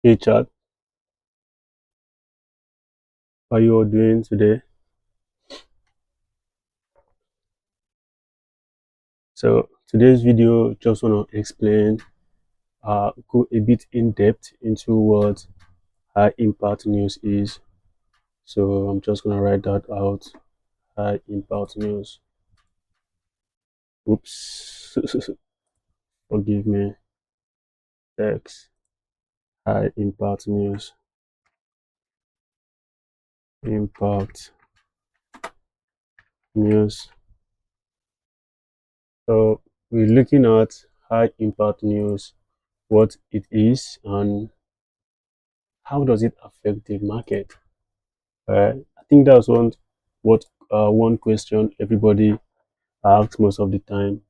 Hey chat, how you all doing today? So today's video just want to explain, go a bit in depth into what high impact news is. So I'm just gonna write that out. High impact news. Oops, forgive me. X. High impact news. Impact news. So we're looking at high impact news, what it is, and how does it affect the market. I think that's one question everybody asks most of the time.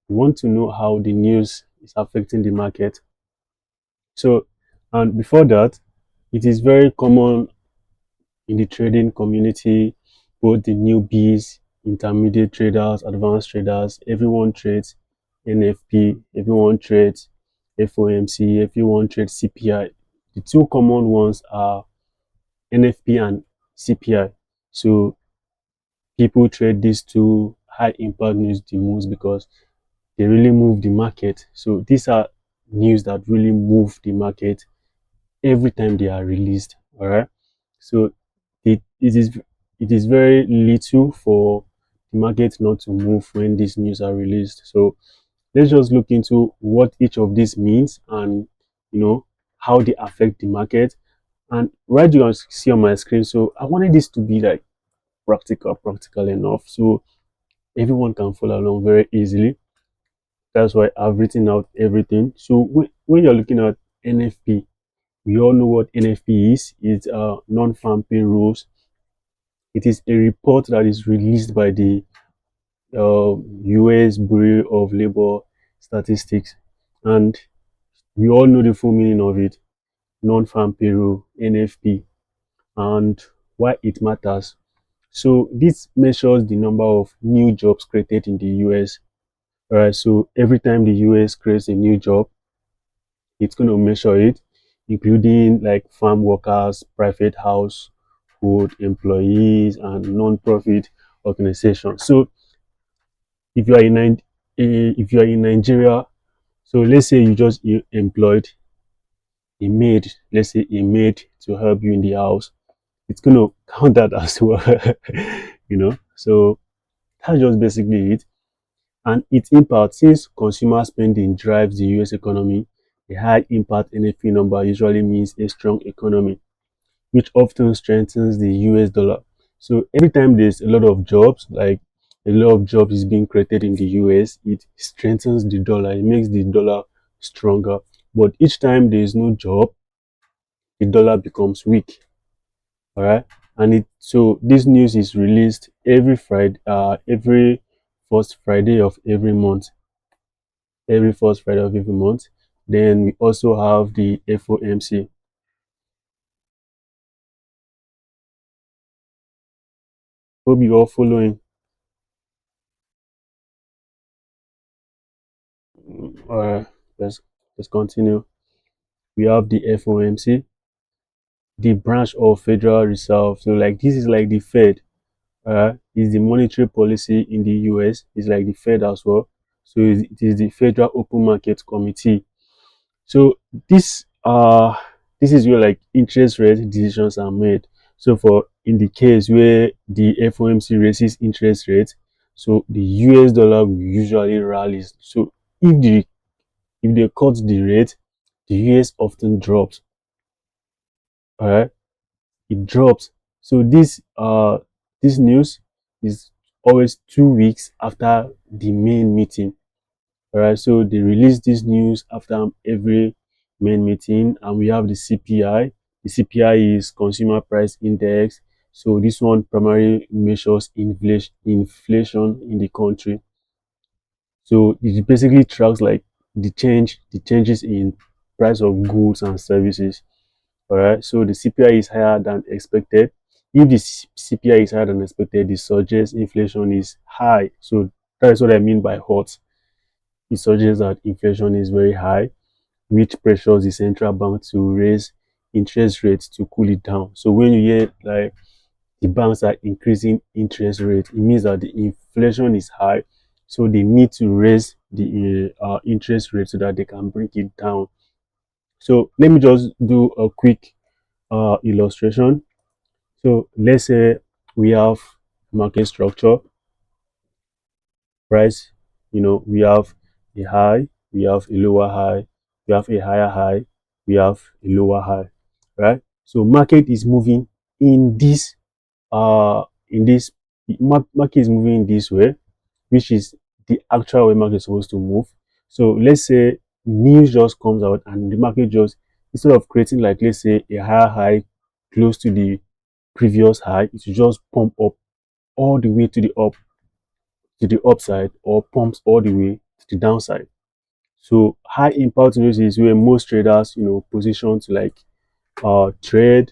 We want to know how the news is affecting the market. So, and before that, it is very common in the trading community, both the newbies, intermediate traders, advanced traders, everyone trades NFP, everyone trades FOMC, everyone trades CPI. The two common ones are NFP and CPI. So people trade these two high impact news the most because they really move the market. So these are news that really move the market every time they are released. All right. So it is very little for the market not to move when these news are released. So let's just look into what each of these means and how they affect the market. And right you can see on my screen. So I wanted this to be like practical enough. So everyone can follow along very easily. That's why I've written out everything. So when you're looking at NFP, we all know what NFP is. It's non-farm payrolls. It is a report that is released by the US Bureau of Labor Statistics, and we all know the full meaning of it: non-farm payroll (NFP) and why it matters. So this measures the number of new jobs created in the US. Alright, so every time the US creates a new job, it's going to measure it, including like farm workers, private household employees, and non-profit organizations. So if you are if you are in Nigeria, so let's say you just employed a maid, let's say a maid to help you in the house, it's going to count that as well, So that's just basically it. And its impact, since consumer spending drives the US economy, a high impact NFP number usually means a strong economy, which often strengthens the US dollar. So every time there's a lot of jobs, like a lot of jobs is being created in the US, it strengthens the dollar, it makes the dollar stronger. But each time there is no job, the dollar becomes weak. All right. And so this news is released every Friday, every first Friday of every month. Every first Friday of every month. Then we also have the FOMC. Hope you all following. All right, let's continue. We have the FOMC, the branch of Federal Reserve. So like this is like the Fed. Is the monetary policy in the US. It's like the Fed as well. So it is the Federal Open Market Committee. So this is where like interest rate decisions are made. So for in the case where the FOMC raises interest rates, so the US dollar will usually rallies. So if they cut the rate, the US often drops. All right, it drops. So this news is always 2 weeks after the main meeting. All right, so they release this news after every main meeting, and we have the CPI. The CPI is Consumer Price Index. So this one primarily measures inflation in the country. So it basically tracks like the changes in price of goods and services. All right, so the CPI is higher than expected. If the CPI is higher than expected, it suggests inflation is high. So that is what I mean by hot. It suggests that inflation is very high. which pressures the central bank to raise interest rates to cool it down. So when you hear like the banks are increasing interest rate, it means that the inflation is high, so they need to raise the interest rate so that they can bring it down. So let me just do a quick illustration. So let's say we have market structure, price. We have a high, we have a lower high, we have a higher high, we have a lower high, right? So market is moving in this in this market is moving in this way, which is the actual way market is supposed to move. So let's say news just comes out and the market just, instead of creating like, let's say, a higher high close to the previous high, it will just pump up all the way to the upside, or pumps all the way to the downside. So high impact news is where most traders, position to like trade,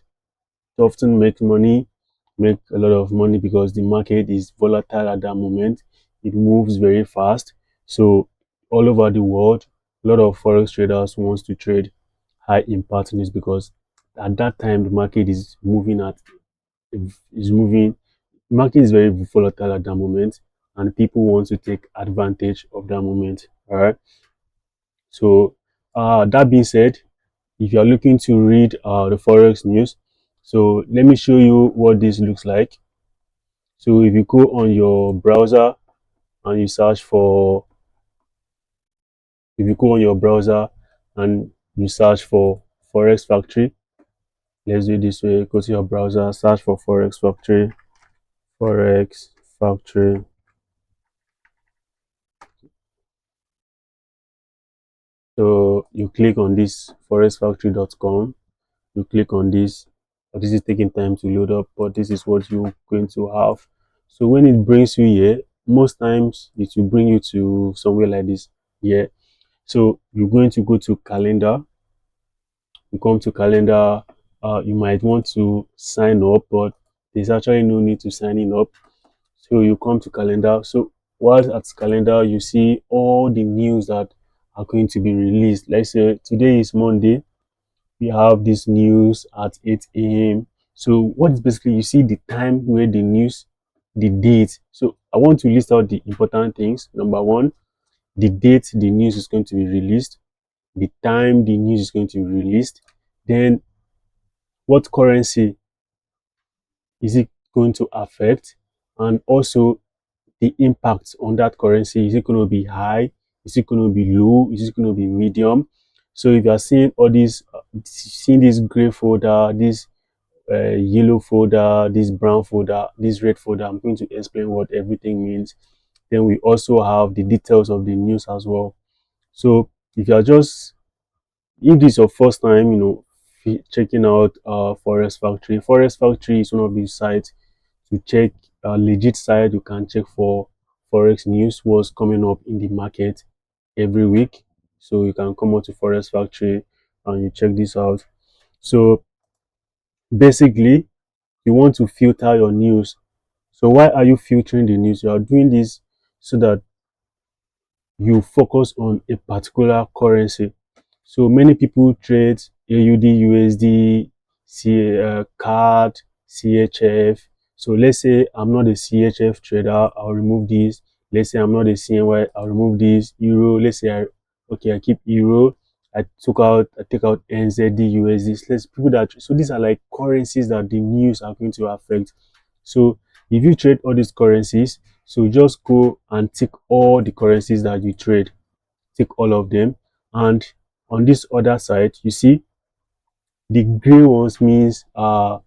to often make a lot of money because the market is volatile at that moment. It moves very fast. So all over the world, a lot of forex traders wants to trade high impact news because at that time the market is moving. Market is very volatile at that moment, and people want to take advantage of that moment. All right. So that being said, if you are looking to read the forex news, so let me show you what this looks like. So if you go on your browser and you search for, if you go on your browser and you search for Forex Factory, let's do it this way. Go to your browser, search for Forex Factory, Forex Factory. So you click on this forexfactory.com. You click on this. This is taking time to load up, but this is what you're going to have. So when it brings you here, most times it will bring you to somewhere like this here. So you're going to go to calendar. You come to calendar. You might want to sign up, but there's actually no need to signing up. So you come to calendar. So while at calendar, you see all the news that are going to be released. Let's say today is Monday. We have this news at 8 a.m. So what is basically, you see the time where the news, the date. So I want to list out the important things. Number one, the date the news is going to be released, the time the news is going to be released, then what currency is it going to affect, and also the impact on that currency. Is it going to be high? Is it going to be low? Is it going to be medium? So if you are seeing all these, seeing this gray folder, this yellow folder, this brown folder, this red folder, I'm going to explain what everything means. Then we also have the details of the news as well. So if you are just, if this is your first time, checking out Forex Factory. Forex Factory is one of the sites to check, a legit site you can check for forex news, what's coming up in the market every week. So you can come out to Forex Factory and you check this out. So basically, you want to filter your news. So why are you filtering the news? You are doing this so that you focus on a particular currency. So many people trade AUD, USD, CAD, CHF. So let's say I'm not a CHF trader, I'll remove this. Let's say I'm not a CNY, I'll remove this. Euro, let's say I keep Euro. I take out NZD, USD. Let's people that, so these are like currencies that the news are going to affect. So if you trade all these currencies, so just go and tick all the currencies that you trade, tick all of them. And on this other side, you see the green ones means low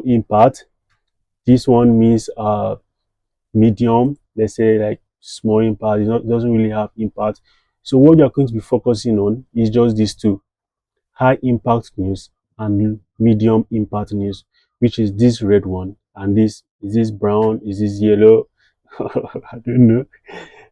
impact. This one means medium, let's say like small impact. It doesn't really have impact. So what you're going to be focusing on is just these two: high impact news and medium impact news, which is this red one, and this is this brown, is this yellow? I don't know.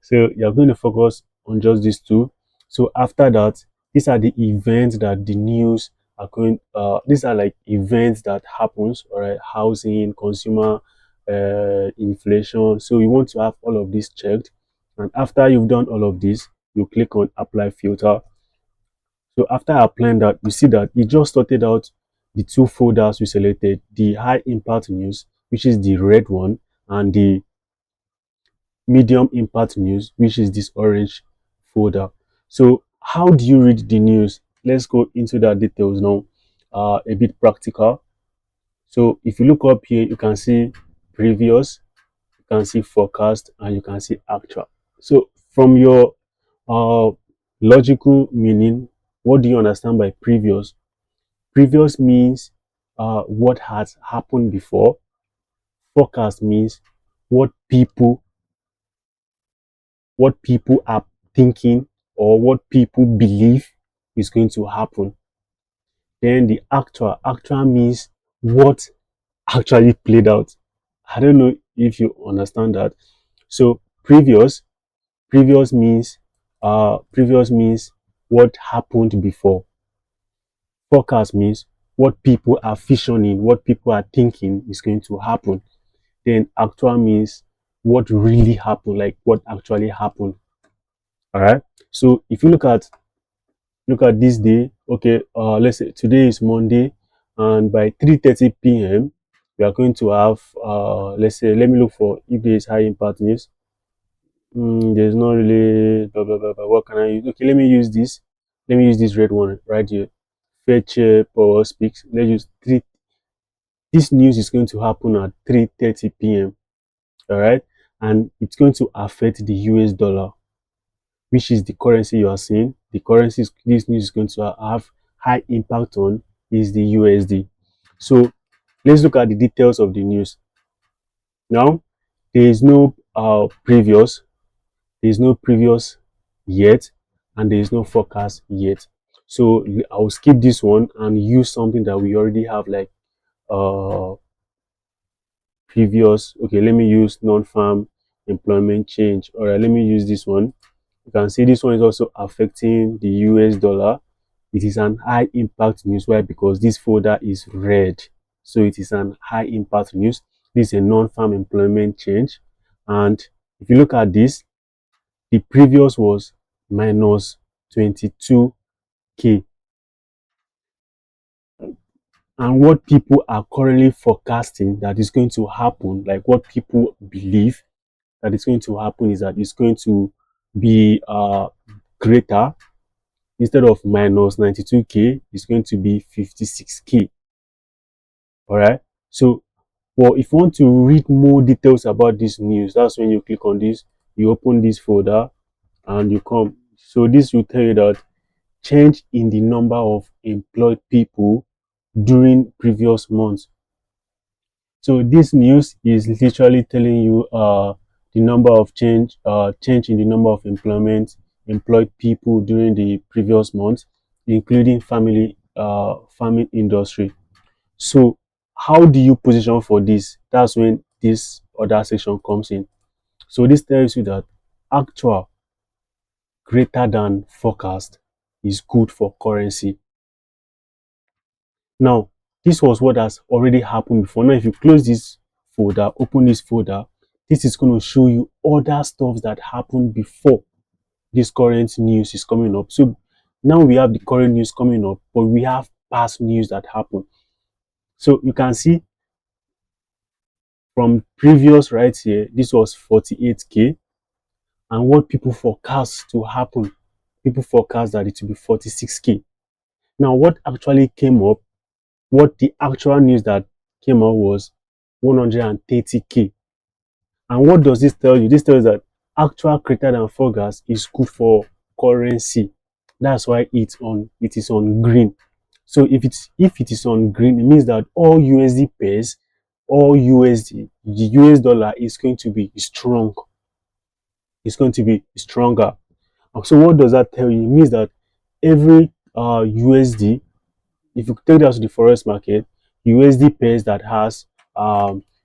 So you're going to focus on just these two. So after that, these are the events that the news are going. These are like events that happens. All right, housing, consumer, inflation. So you want to have all of this checked, and after you've done all of this, you click on apply filter. So after applying that, you see that it just sorted out the two folders we selected, the high impact news, which is the red one, and the medium impact news, which is this orange folder. So how do you read the news? Let's go into that details now, a bit practical. So if you look up here, you can see previous, you can see forecast, and you can see actual. So from your uh, logical meaning, what do you understand by previous? Previous means what has happened before. Forecast means what people are thinking or what people believe is going to happen. Then the actual means what actually played out. I don't know if you understand that. So previous means what happened before. Forecast means what people are visioning, what people are thinking is going to happen. Then actual means what really happened, like what actually happened. All right. So if you look at this day, okay, let's say today is Monday, and by 3:30 p.m. we are going to have let's say, let me look for if there is high impact news. There's not really blah blah blah, blah. What can I use? Okay, let me use this. Let me use this red one right here. Fetch power speaks. Let's use three. This news is going to happen at 3:30 p.m. All right, and it's going to affect the US dollar, which is the currency you are seeing. The currencies this news is going to have high impact on is the USD. So let's look at the details of the news. Now, there is no previous, there is no previous yet, and there is no forecast yet. So I'll skip this one and use something that we already have, like uh previous. Okay, let me use non-farm employment change. All right, let me use this one. You can see this one is also affecting the US dollar. It is an high impact news. Why? Because this folder is red. So it is an high impact news. This is a non-farm employment change. And if you look at this, the previous was minus 22K. And what people are currently forecasting that is going to happen, like what people believe that is going to happen, is that it's going to be greater. Instead of minus 92K, it's going to be 56K. All right. So, well, if you want to read more details about this news, that's when you click on this, you open this folder, and you come. So this will tell you that change in the number of employed people during previous months. So this news is literally telling you the number of change in the number of employed people during the previous month, including farming industry. So how do you position for this? That's when this other section comes in. So this tells you that actual greater than forecast is good for currency. Now, this was what has already happened before. Now, if you close this folder, open this folder, this is going to show you other stuff that happened before this current news is coming up. So now we have the current news coming up, but we have past news that happened. So you can see from previous right here, this was 48K, and what people forecast to happen, people forecast that it will be 46K. Now, what actually came up, what the actual news that came out was 130K. And what does this tell you? This tells that actual greater than forecast is good for currency. That's why it is on green. So if it is on green, it means that all USD pairs, all USD, the US dollar is going to be strong. It's going to be stronger. So what does that tell you? It means that every USD, if you take that to the forex market, USD pairs that has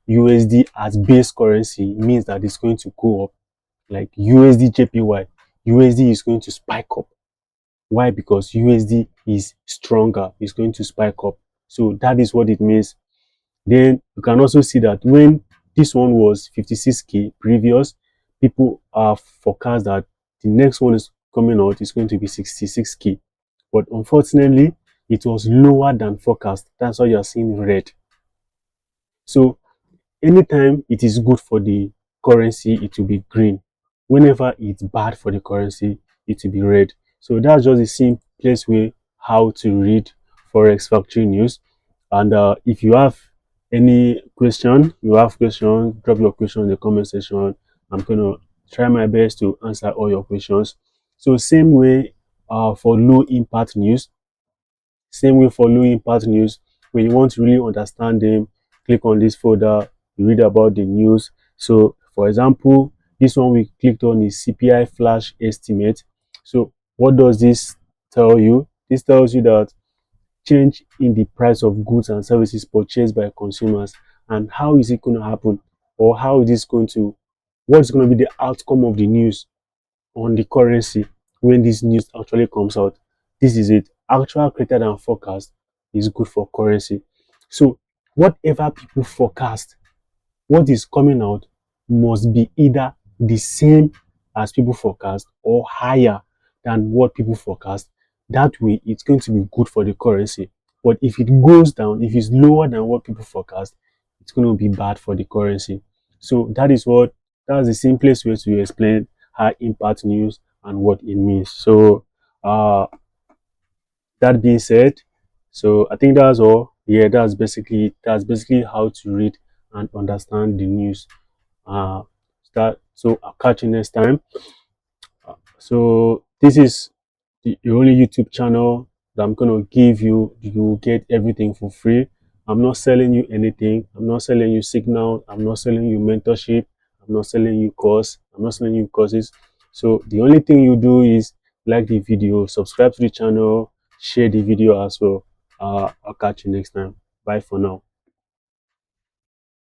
USD as base currency means that it's going to go up. Like USD JPY, USD is going to spike up. Why? Because USD is stronger, it's going to spike up. So that is what it means. Then you can also see that when this one was 56K previous, people are forecast that the next one is coming out is going to be 66K. but unfortunately, it was lower than forecast. That's why you're seeing red. So anytime it is good for the currency, it will be green. Whenever it's bad for the currency, it will be red. So that's just the simplest way how to read Forex factory news. And if you have any question, drop your question in the comment section. I'm gonna try my best to answer all your questions. So same way for low impact news, same way for low impact news. When you want to really understand them, click on this folder, you read about the news. So, for example, this one we clicked on is CPI flash estimate. So, what does this tell you? This tells you that change in the price of goods and services purchased by consumers, and how is it going to happen, or how is this going to, what's going to be the outcome of the news on the currency when this news actually comes out. This is it. Actual greater than forecast is good for currency. So whatever people forecast, what is coming out must be either the same as people forecast or higher than what people forecast. That way, it's going to be good for the currency. But if it goes down, if it's lower than what people forecast, it's going to be bad for the currency. So that's the simplest way to explain high impact news and what it means. So that being said, so I think that's all. Yeah, that's basically how to read and understand the news. So I'll catch you next time. So this is the only YouTube channel that I'm gonna give you. You will get everything for free. I'm not selling you anything. I'm not selling you signal. I'm not selling you mentorship. I'm not selling you course. I'm not selling you courses. So the only thing you do is like the video, subscribe to the channel, share the video as well. I'll catch you next time. Bye for now.